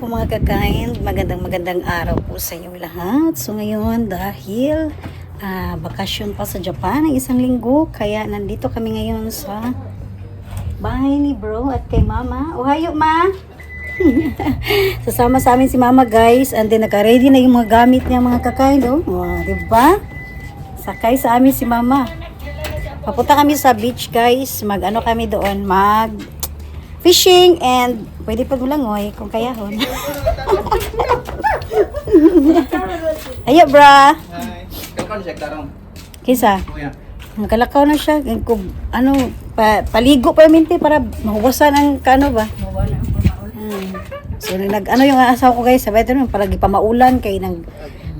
po mga kakain, magandang araw po sa inyo lahat. So ngayon dahil bakasyon pa sa Japan ng isang linggo, kaya nandito kami ngayon sa bahay ni bro at kay mama. Ohayo ma! Sasama sa amin si mama guys, and then naka-ready na yung mga gamit niya mga kakain. Diba? Sakay sa amin si mama. Papunta kami sa beach guys, mag-ano kami doon, fishing and pwede pa gulangoy kung kayahon. Ayo bra. Kisa. Kalakaw na siya. Paligo pa minti para mahuwasan ang kano ba. So nag-ano yung asawa ko guys, sabay ito para gipamaulan kay nang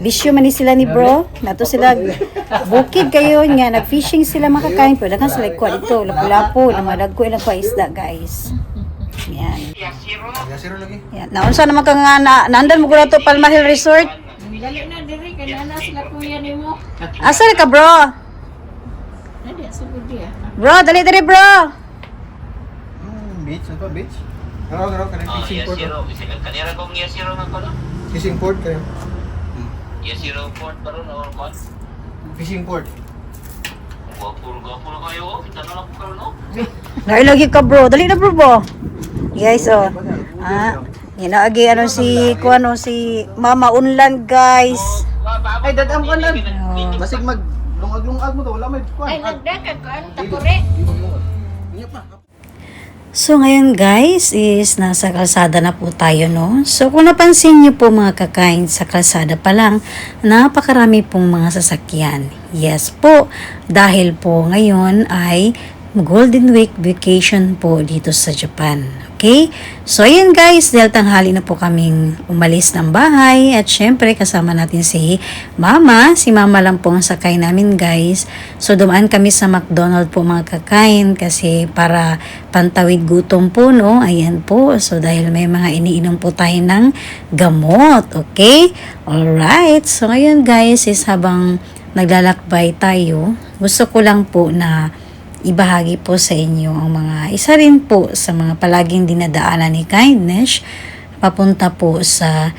bisyo man ni sila ni bro. Nato sila bukid kayo nga, nag-fishing sila makakain. Pero dagan sila ikuha dito, lapu-lapu, namadagko ilang pa isda guys. Yan. Yasiro lagi. Yan. Naunsa naman ka nga nandan mo ko na to Palma Hill Resort. Dali na diri kay nana sila kuya nimo. Asa ka bro? Nadi sugod dia. Bro, dali bro. Beach, ano beach? Garo kanang fishing port. Kanira kong Yasiro nga kono. Fishing port kayo. Yasiro port baron or kon. Fishing port. Gapur kayo. Kita na lang ko karon no. Dali lagi ka bro. Dali na bro. Guys, yan lagi si Mama Unlan guys. Ay dadam ko lang. Basig mag lungag-lungag mo to, wala may kuan. Ay nagdaka ko ang tapore. So ngayon guys is nasa kalsada na po tayo no. So kung napansin niyo po mga kakain sa kalsada pa lang, napakarami pong mga sasakyan. Yes po, dahil po ngayon ay Golden Week vacation po dito sa Japan. Okay? So ayan guys, dahil tanghali na po kaming umalis ng bahay at syempre kasama natin si Mama. Si Mama lang po ang sakay namin guys. So dumaan kami sa McDonald's po mga kakain kasi para pantawid gutom po no. Ayan po. So dahil may mga iniinom po tayo ng gamot. Okay? Alright. So ngayon guys is habang naglalakbay tayo, gusto ko lang po na ibahagi po sa inyo ang mga isa rin po sa mga palaging dinadaanan ni Kindness papunta po sa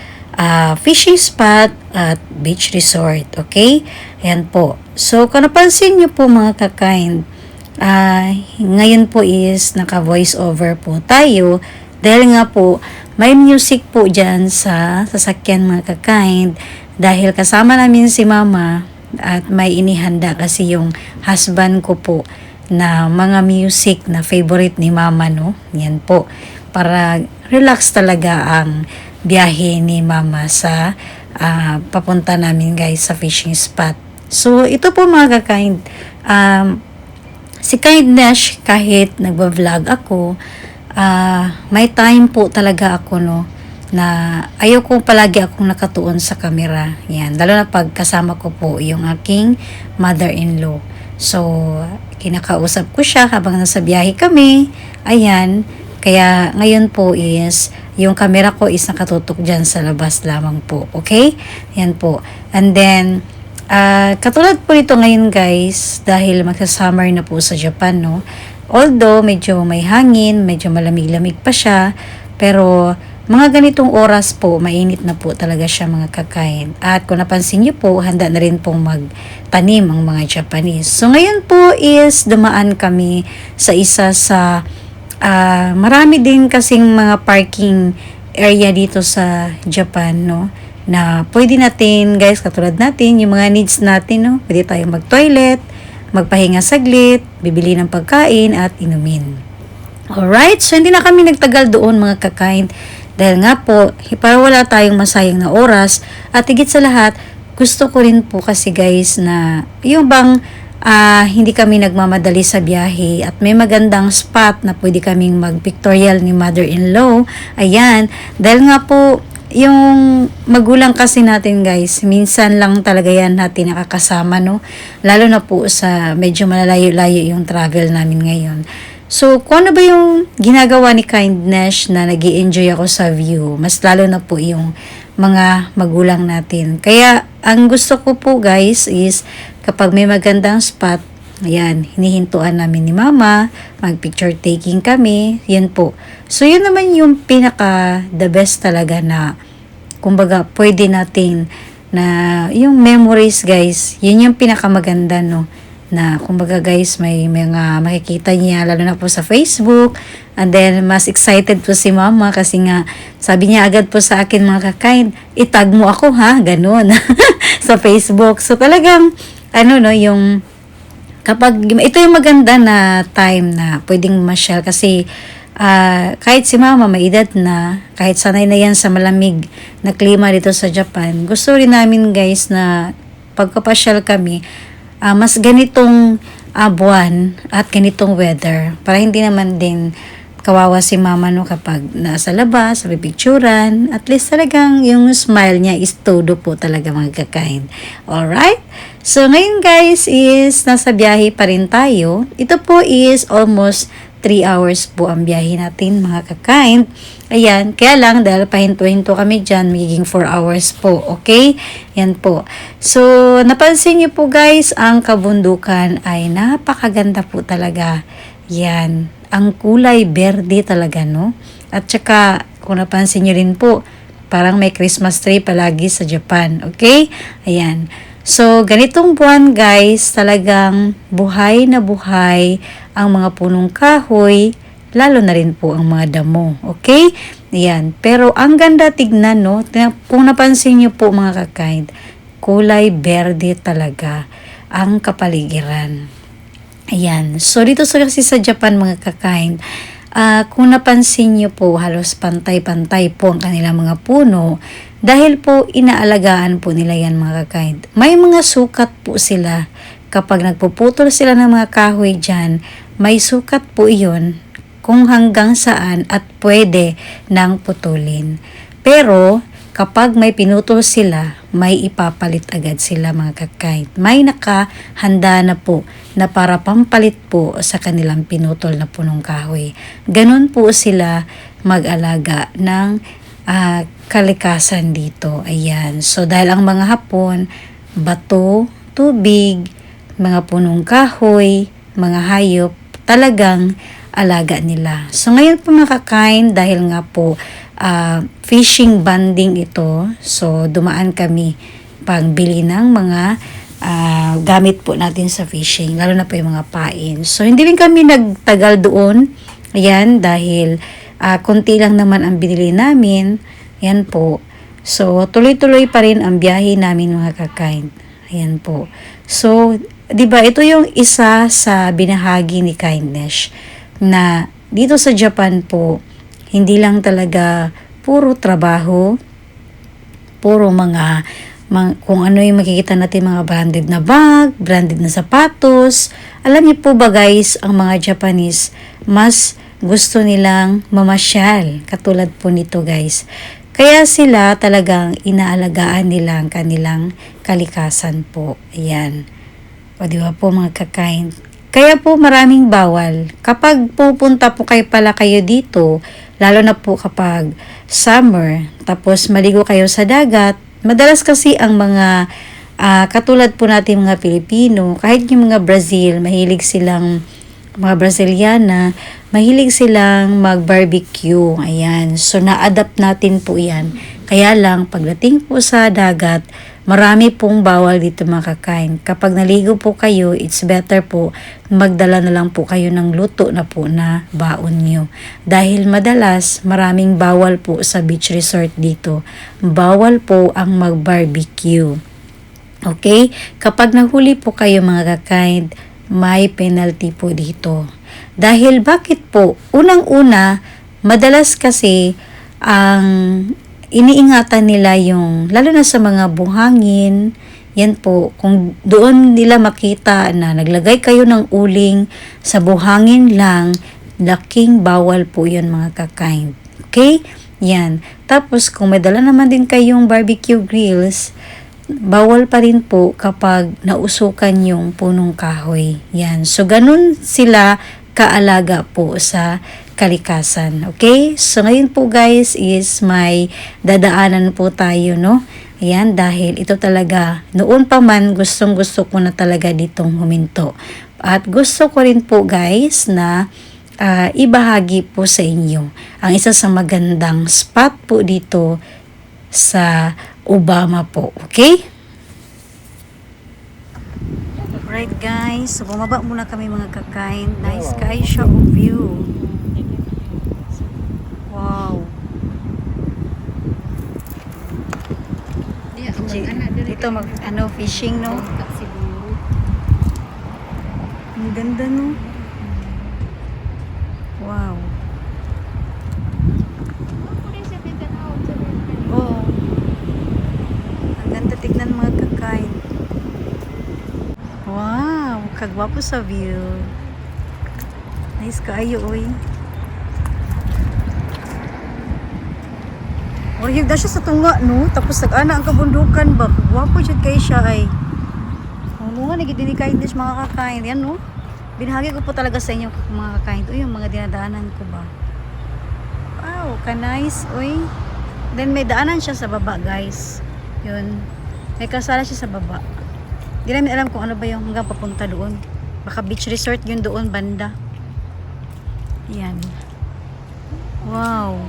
fishing spot at beach resort. Okay? Ayan po. So, kung napansin nyo po mga kakain, ngayon po is naka voice over po tayo dahil nga po may music po dyan sa sasakyan mga kakain dahil kasama namin si Mama at may inihanda kasi yung husband ko po na mga music na favorite ni Mama no. Yan po. Para relax talaga ang biyahe ni Mama sa papunta namin guys sa fishing spot. So ito po mga kakain. Si Kindness kahit nagba-vlog ako, may time po talaga ako no na ayaw ko palagi akong nakatuon sa camera. Yan. Lalo na pag kasama ko po yung aking mother-in-law. So, kinakausap ko siya habang nasa biyahe kami. Ayan. Kaya, ngayon po is, yung camera ko is nakatutok dyan sa labas lamang po. Okay? Yan po. And then, katulad po nito ngayon guys, dahil magsa-summer na po sa Japan, no? Although, medyo may hangin, medyo malamig-lamig pa siya, pero, mga ganitong oras po, mainit na po talaga siya mga kakain. At kung napansin niyo po, handa na rin pong magtanim ang mga Japanese. So ngayon po is dumaan kami sa isa sa marami din kasing mga parking area dito sa Japan, no? Na pwede natin, guys, katulad natin, yung mga needs natin, no? Pwede tayong mag-toilet, magpahinga saglit, bibili ng pagkain at inumin. Alright, so hindi na kami nagtagal doon mga kakain. Dahil nga po, para wala tayong masayang na oras at higit sa lahat, gusto ko rin po kasi guys na yung bang hindi kami nagmamadali sa biyahe at may magandang spot na pwede kaming mag-pictorial ni mother-in-law. Ayan, dahil nga po, yung magulang kasi natin guys, minsan lang talaga yan natin nakakasama no. Lalo na po sa medyo malalayo-layo yung travel namin ngayon. So, kung ano ba yung ginagawa ni Kindness na nag-i-enjoy ako sa view, mas lalo na po yung mga magulang natin. Kaya, ang gusto ko po guys is, kapag may magandang spot, ayan, hinihintuan namin ni Mama, mag-picture taking kami, yan po. So, yun naman yung pinaka the best talaga na kumbaga pwede natin na yung memories guys, yun yung pinakamaganda no, na kumbaga guys may mga makikita niya lalo na po sa Facebook, and then mas excited po si mama kasi nga sabi niya agad po sa akin mga kakain, itag mo ako ha, ganun sa Facebook. So talagang ano no, yung kapag ito yung maganda na time na pwedeng ma-share kasi kahit si mama may edad na, kahit sanay na yan sa malamig na klima dito sa Japan, gusto rin namin guys na pagkapasyal kami, mas ganitong buwan at ganitong weather para hindi naman din kawawa si mama no kapag nasa labas, sa pipicturan, at least talagang yung smile niya is todo po talaga mga kakain. Alright? So ngayon guys is nasa biyahe pa rin tayo. Ito po is almost 3 hours po ang biyahe natin mga kakain. Ayan, kaya lang dahil pahinto-hinto kami dyan, magiging 4 hours po. Okay? Yan po. So, napansin niyo po guys, ang kabundukan ay napakaganda po talaga. Yan. Ang kulay berde talaga, no? At saka, kung napansin niyo rin po, parang may Christmas tree palagi sa Japan. Okay? Ayan. So, ganitong buwan guys, talagang buhay na buhay ang mga punong kahoy, lalo na rin po ang mga damo. Okay? Ayan. Pero ang ganda tignan, no? Kung napansin niyo po mga kakain, kulay berde talaga ang kapaligiran. Ayan. So, dito kasi sa Japan mga kakain, kung napansin niyo po, halos pantay-pantay po ang kanilang mga puno dahil po inaalagaan po nila yan mga kakain. May mga sukat po sila. Kapag nagpuputol sila ng mga kahoy dyan, may sukat po iyon kung hanggang saan at pwede nang putulin. Pero kapag may pinutol sila, may ipapalit agad sila mga kakain. May nakahanda na po na para pampalit po sa kanilang pinutol na punong kahoy. Ganon po sila mag-alaga ng kalikasan dito. Ayan. So dahil ang mga Hapon, bato, tubig, mga punong kahoy, mga hayop, talagang alaga nila. So ngayon po mga kakain, dahil nga po fishing banding ito, so dumaan kami pagbili ng mga gamit po natin sa fishing, lalo na po yung mga pain. So hindi rin kami nagtagal doon, ayan, dahil konti lang naman ang binili namin, ayan po. So tuloy-tuloy pa rin ang biyahe namin mga kakain, ayan po. So diba ito yung isa sa binahagi ni Kindness na dito sa Japan po, hindi lang talaga puro trabaho, puro mga kung ano yung makikita natin, mga branded na bag, branded na sapatos. Alam niyo po ba guys, ang mga Japanese, mas gusto nilang mamasyal. Katulad po nito guys. Kaya sila talagang inaalagaan nila ang kanilang kalikasan po. Ayan. O diba po mga kakain. Kaya po maraming bawal. Kapag pupunta po kayo dito, lalo na po kapag summer, tapos maligo kayo sa dagat, madalas kasi ang mga katulad po natin mga Pilipino, kahit yung mga Brazil, mahilig silang, mga Braziliana, mahilig silang mag-barbecue. Ayan. So, na-adapt natin po yan. Kaya lang, pagdating po sa dagat, marami pong bawal dito mga kakain. Kapag naligo po kayo, it's better po magdala na lang po kayo ng luto na po na baon nyo. Dahil madalas maraming bawal po sa beach resort dito. Bawal po ang mag-barbecue. Okay? Kapag nahuli po kayo mga kakain, may penalty po dito. Dahil bakit po? Unang-una, madalas kasi ang iniingatan nila yung, lalo na sa mga buhangin, yan po, kung doon nila makita na naglagay kayo ng uling sa buhangin lang, laking bawal po yun mga kakain. Okay? Yan. Tapos, kung may dala naman din kayong barbecue grills, bawal pa rin po kapag nausukan yung punong kahoy. Yan. So, ganun sila kaalaga po sa kalikasan. Okay? So, ngayon po guys is may dadaanan po tayo, no? Ayan, dahil ito talaga, noon pa man, gustong-gusto ko na talaga ditong huminto. At gusto ko rin po guys na ibahagi po sa inyo ang isa sa magandang spot po dito sa Obama po. Okay? Right guys, so bumaba muna kami mga kakain. Nice kayo siya view. Wow. Dito mag fishing no. Ang ganda no. Wow. Oh. Ang ganda tignan mga kakain. Wow, kagwapo sa view. Nice kaayo oy. Oriyag na siya sa tunga no, tapos nag-ana ang kabundukan ba. Kagwapo jud kay siya ay. Mga nagidini kain dis mga kakain yan no. Binahagi ko po talaga sa inyo mga kakain. Ito yung mga dinadaanan ko ba. Wow, ka-nice oy. Then may daanan siya sa baba guys. Yun. May kasala siya sa baba. Di namin alam kung ano ba yung hanggang papunta doon. Baka beach resort yun doon banda. Yan. Wow.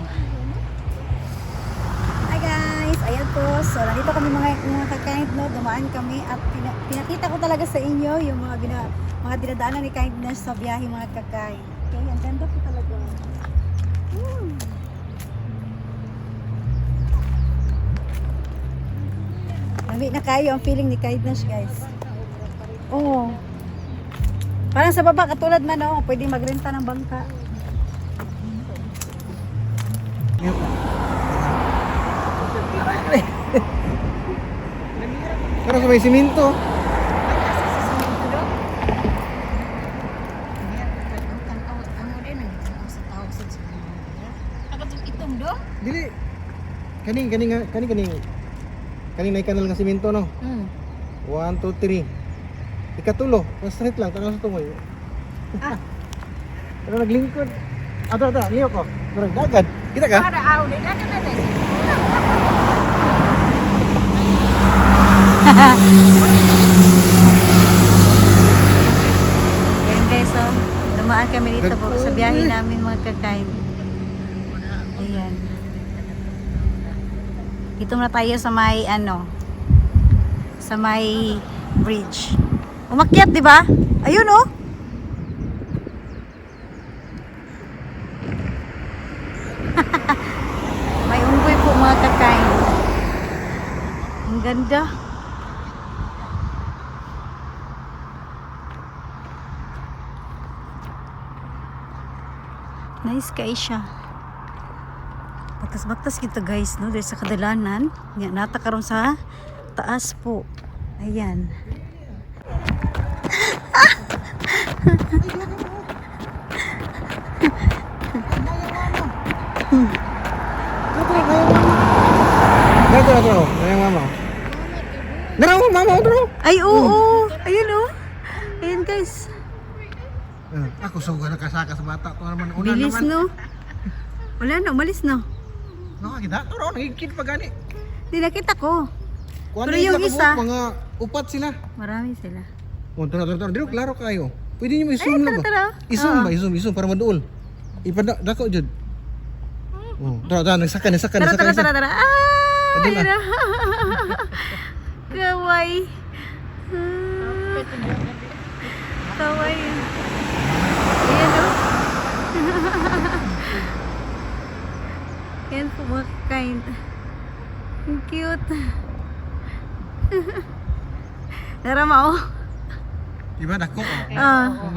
Hi guys, ayan po. So nandito kami mga kakain no, dumaan kami at pinakita ko talaga sa inyo yung mga dinadaanan ni Kindness sa biyahe mga kakain. Okay, ang ganda po talaga. Lami na kayo ang feeling ni Kindness guys. Oo. Parang sa baba katulad man oh, pwede magrenta ng bangka. Pero sa may siminto. Dili. Kaning may kanal nga siminto no. 1 2 3. Ikatulo, straight lang tanong sa tungoy. Pero naglingkod. Ato, niyo ko. Dagat. Kita ka? Ayan guys, so dumaan kami dito po sa biyahe namin mga kakain. Ayan. Dito na tayo sa may sa may bridge. Umakyat, di ba? Ayun oh. May unggoy po mga kakain. Ang ganda. Nice kay siya. Batas-batas kita guys, no? Dahil sa kadalanan, nata karon sa taas po. Ayan. Dito. Ayang mama. Dara mama, dara. Ay, oo. Ayun oh. Ayan guys. Ako suga nakasaka sa bata to naman una Bilis naman. no. Wala na, umalis no. Kita to nagigit pa gani. Hindi nakita ko. Kuan Pero yung isa, mga upat sila. marami sila. Oh, tara. Dito klaro kayo. Pwede niyo i-zoom lang ba? Tara. I-zoom ba? I-zoom para maduol. Ipadako jud. Oh, tara, nagsaka. Tara. Ah! Adil, Ayun na. Kaway. Kaway. Ayan o. Yan po mga kind. Ang cute. Narama o. Diba dako?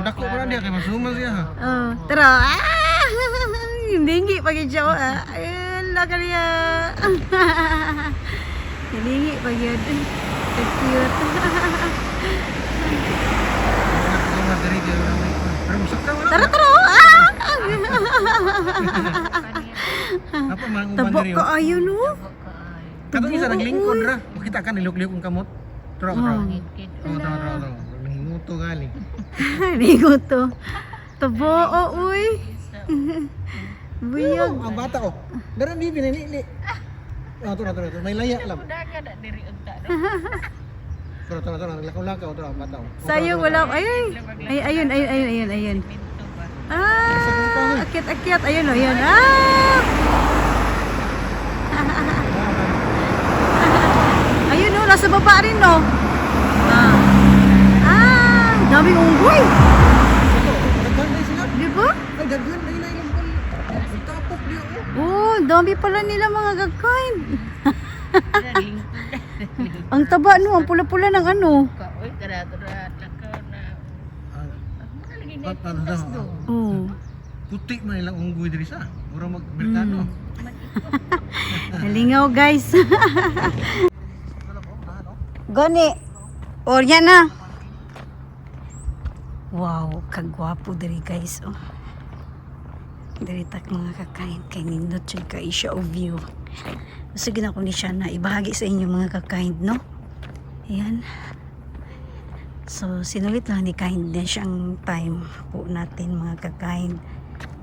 Dako pa dia kay masuman siya ha. Tara. Hindi pag siya. Ayun lang kaniya. Hindi pag yun. Cute. Tara. Apa man ubang Tabok diri? ka ayo no. Kato isa naglingkod ra. Makita ka niluk-luk ang kamot. Tara. Tara. Nanginguto gali. Ligo to. Tabo uy. Buyag. Ang bata ko. Dara di binili. Tara. May laya lang. Tara. Lakaw-lakaw tara bata ko. Sayang wala. Ay. Ayun. Akyat. Ayun o, yun. Ah! Ayun o, nasa baba rin o. Daming unggoy. Daghan na sila. Di ba? Ay, daghan na ilang pal. Tapok di ako. Oh, dami pala nila mga kakain. Ang taba no, ang pula-pula ng ano. Uy, karat-rat ka na. Lagi na Ano daw? Oh. Puti man ilang unggoy diri sa. Mura magmerkado. Nalingaw guys. Gani. O yan na. Wow, kagwapo diri guys. Oh. Diri tak mga kakain kay nindot siya kay siya o view. Sige na ko ni siya na ibahagi sa inyo mga kakain, no? Ayan. So, sinulit lang ni kind din siyang time po natin mga kakain.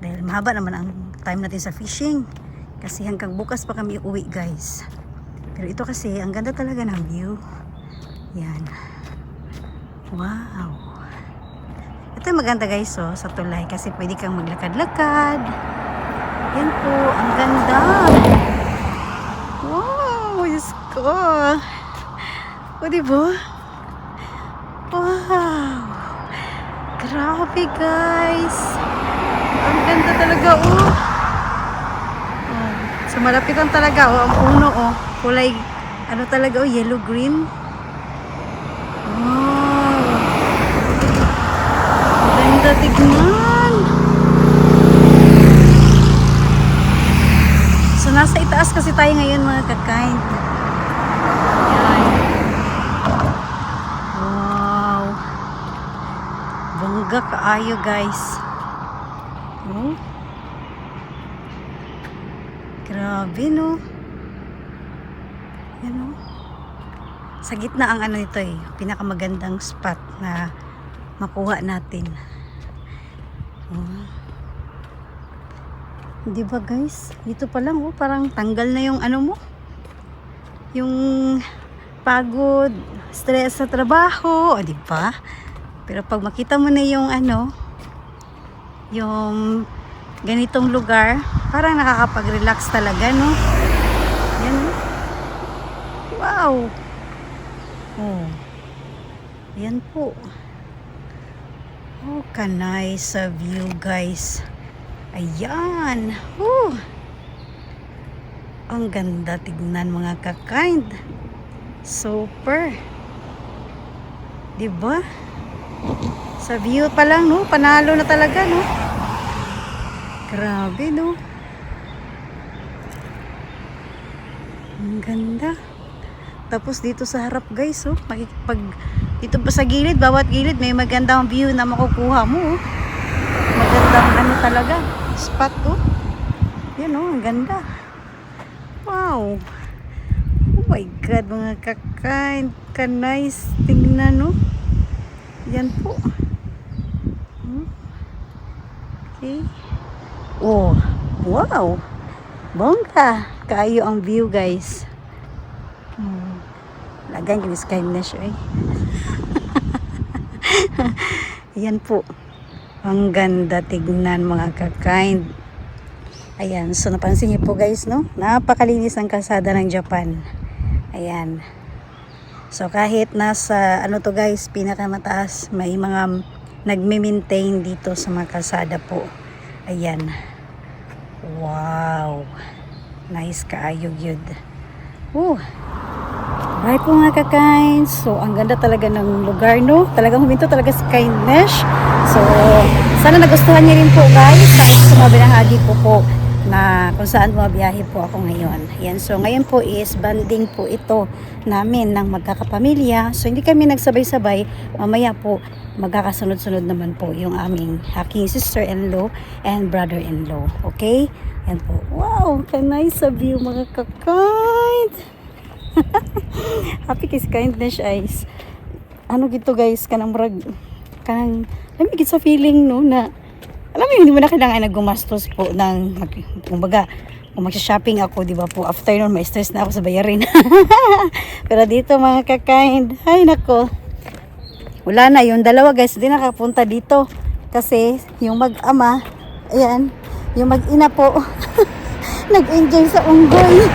Dahil mahaba naman ang time natin sa fishing. Kasi hanggang bukas pa kami uwi guys. Pero ito kasi, ang ganda talaga ng view. Yan. Wow. Ito maganda guys oh, sa tulay. Kasi pwede kang maglakad-lakad. Yan po, ang ganda. Wow, Diyos ko. O diba? Wow. Grabe guys. Ang ganda talaga oh. So malapitan talaga oh, ang puno oh. Kulay ano talaga oh, yellow green. Wow. Ang ganda tignan. So nasa itaas kasi tayo ngayon mga kakain. Yan. Wow. Bangga kaayo guys. Oh. Grabe no. Yan o. Sa gitna ang ano nito eh. Pinakamagandang spot na makuha natin. Oh. Di ba guys? Dito pa lang oh, parang tanggal na yung ano mo. Yung pagod, stress sa trabaho, o di ba? Pero pag makita mo na yung ano, yung ganitong lugar, parang nakakapag-relax talaga, no? Yan. Wow. Oh. Yan po. Oh, kanay sa view, guys. Ayan. Oh. Ang ganda tignan mga kakain. Super. Diba? Sa view pa lang, no? Panalo na talaga, no? Grabe, no? Ang ganda. Tapos dito sa harap, guys, oh. Pag dito pa sa gilid, bawat gilid, may magandang view na makukuha mo, oh. Magandang ano talaga. Spot, oh. Yan, oh. Ang ganda. Wow. Oh my God, mga kakain. Ka-nice. Tingnan, no? Yan po. Okay. Oh, wow. Bongga. Kaayo ang view, guys. Lagan yung kindness, eh. Yan po. Ang ganda tignan, mga kakain. Ayan, so napansin niyo po guys, no? Napakalinis ng kalsada ng Japan. Ayan. So kahit nasa, ano to guys, pinakamataas, may mga nagme-maintain dito sa mga kalsada po. Ayan. Wow. Nice kaayog yun. Right po mga kakain. So ang ganda talaga ng lugar, no? Talagang huminto talaga sa kindness. So sana nagustuhan niyo rin po guys. Kahit sumabinahagi po na kung saan bumabiyahe po ako ngayon. Ayan, so ngayon po is banding po ito namin ng magkakapamilya. So hindi kami nagsabay-sabay. Mamaya po magkakasunod-sunod naman po yung aming aking sister-in-law and brother-in-law. Okay? Ayan po. Wow! Kanay sa view mga kakain. Happy kiss kindness eyes. Ano gito guys? Kanang lamig sa feeling no na alam mo, hindi mo na kailangan na gumastos po ng, kumbaga, kung magsha-shopping ako, di ba po, after nun, may stress na ako sa bayarin. Pero dito, mga kakain, ay nako, wala na, yung dalawa guys, hindi nakapunta dito. Kasi yung mag-ama, ayan, yung mag-ina po, nag-enjoy sa unggoy.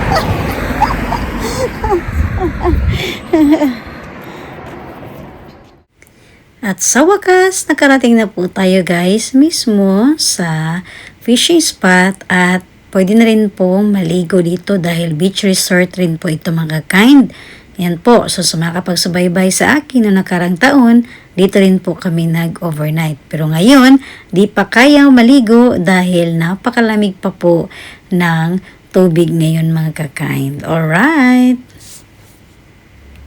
At sa wakas, nakarating na po tayo guys mismo sa fishing spot at pwede na rin po maligo dito dahil beach resort rin po ito mga kind. Yan po, so sa mga kapagsubaybay sa akin na nakarang taon, dito rin po kami nag-overnight. Pero ngayon, di pa kayang maligo dahil napakalamig pa po ng tubig ngayon mga ka-kind. Alright!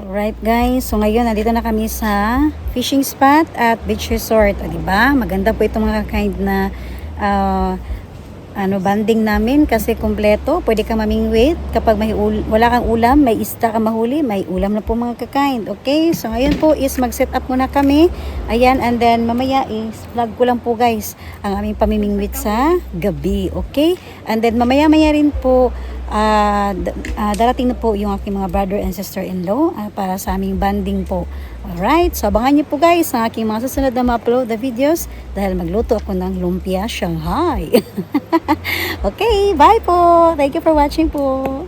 Alright guys, so ngayon nandito na kami sa fishing spot at beach resort. O diba? Maganda po itong mga kind na banding namin kasi kumpleto. Pwede ka mamingwit kapag wala kang ulam, may isda ka mahuli, may ulam na po mga ka-kind. Okay, so ngayon po is mag-set up muna kami. Ayan, and then mamaya is vlog ko lang po guys ang aming pamimingwit sa gabi. Okay, and then mamaya-maya rin po darating na po yung aking mga brother and sister-in-law para sa aming banding po. Alright, so abangan niyo po guys ang aking mga susunod na ma-upload na videos dahil magluto ako ng lumpia Shanghai. Okay, bye po! Thank you for watching po!